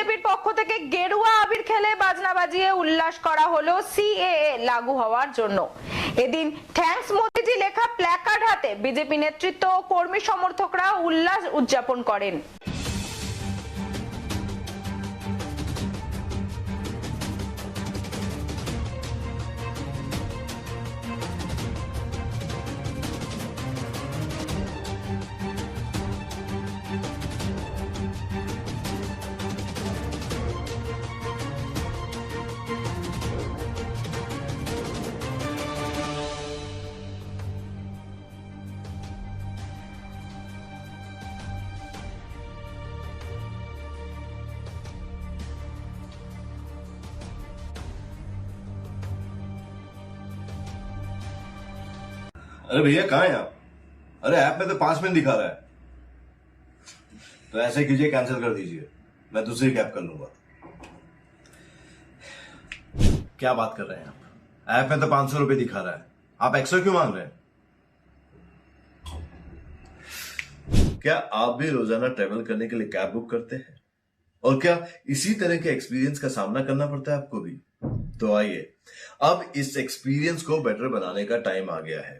বিজেপির পক্ষ থেকে গেরুয়া আবির খেলে বাজনা বাজিয়ে উল্লাস করা হলো সিএএ লাগু হওয়ার জন্য। এদিন থ্যাঙ্কস মোদিজি লেখা প্ল্যাকার্ড হাতে বিজেপি নেতৃত্ব ও কর্মী সমর্থকরা উল্লাস উদযাপন করেন। अरे भैया कहाँ हैं आप? अरे ऐप में तो 5 मिनट दिखा रहा है। तो ऐसे कीजिए, कैंसिल कर दीजिए, मैं दूसरी कैब कर लूंगा। क्या बात कर रहे हैं आप? ऐप में तो 500 रुपए दिखा रहा है, आप एक्स्ट्रा क्यों मांग रहे हैं? क्या आप भी रोजाना ट्रेवल करने के लिए कैब बुक करते हैं? और क्या इसी तरह के एक्सपीरियंस का सामना करना पड़ता है आपको भी? तो आइए, अब इस एक्सपीरियंस को बेटर बनाने का टाइम आ गया है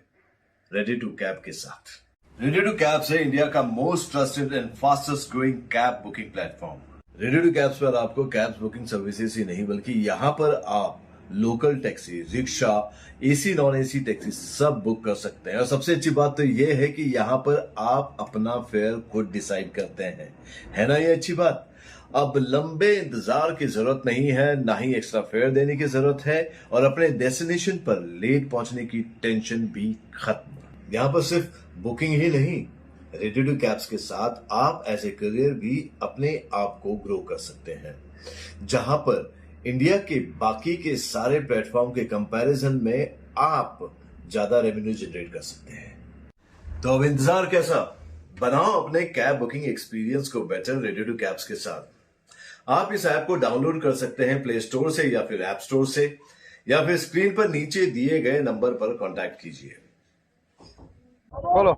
रेडी टू कैब के साथ। रेडी टू कैब से इंडिया का most trusted and fastest growing cab booking platform. Ready to cabs पर आपको कैब बुकिंग सर्विसेज ही नहीं बल्कि यहाँ पर आप local taxi, rickshaw, AC non AC taxi सब बुक कर सकते हैं। और सबसे अच्छी बात तो ये है कि यहाँ पर आप अपना फेयर खुद डिसाइड करते हैं, है ना ये अच्छी बात। अब लंबे इंतजार की जरूरत नहीं है, ना ही एक्स्ट्रा फेयर देने की जरूरत है, और अपने डेस्टिनेशन पर लेट पहुंचने की टेंशन भी खत्म। यहाँ पर सिर्फ बुकिंग ही नहीं, रेडी टू कैब्स के साथ आप एज ए करियर भी अपने आप को ग्रो कर सकते हैं, जहां पर इंडिया के बाकी के सारे प्लेटफॉर्म के कंपैरिजन में आप ज्यादा रेवेन्यू जनरेट कर सकते हैं। तो अब इंतजार कैसा, बनाओ अपने कैब बुकिंग एक्सपीरियंस को बेटर रेडी टू कैब्स के साथ। आप इस ऐप को डाउनलोड कर सकते हैं प्ले स्टोर से या फिर ऐप स्टोर से, या फिर स्क्रीन पर नीचे दिए गए नंबर पर कॉन्टैक्ट कीजिए। বলো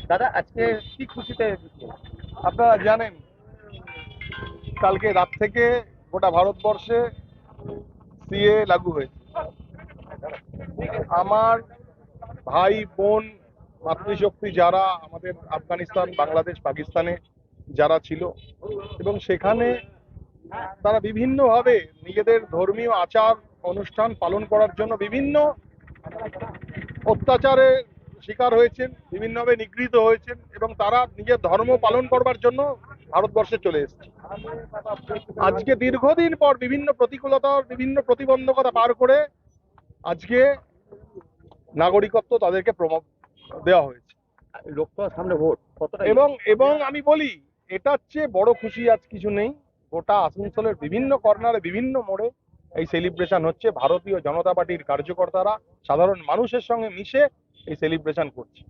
দাদা আজকে কি খুশিতে আপনারা জানেন কালকে রাত থেকে গোটা ভারতবর্ষে সিএ লাগু হয়েছে। আমার ভাই বোন মাতৃশক্তি যারা আমাদের আফগানিস্তান, বাংলাদেশ, পাকিস্তানে যারা ছিল এবং সেখানে তারা বিভিন্নভাবে নিজেদের ধর্মীয় আচার অনুষ্ঠান পালন করার জন্য বিভিন্ন অত্যাচারে শিকার হয়েছেন, বিভিন্নভাবে নিগৃহীত হয়েছেন এবং তারা নিজের ধর্ম পালন করবার জন্য ভারতবর্ষে চলে এসেছে। আজকে দীর্ঘদিন পর বিভিন্ন প্রতিকূলতার, বিভিন্ন প্রতিবন্ধকতা পার করে আজকে নাগরিকত্ব তাদেরকে দেওয়া হয়েছে। লোকসভার সামনে ভোট কতটা এবং আমি বলি এটার চেয়ে বড় খুশি আজ কিছু নেই। গোটা আসানসোলের বিভিন্ন কর্নারে, বিভিন্ন মোড়ে এই সেলিব্রেশন হচ্ছে। ভারতীয় জনতা পার্টির কার্যকর্তারা সাধারণ মানুষের সঙ্গে মিশে এই সেলিব্রেশন করছে।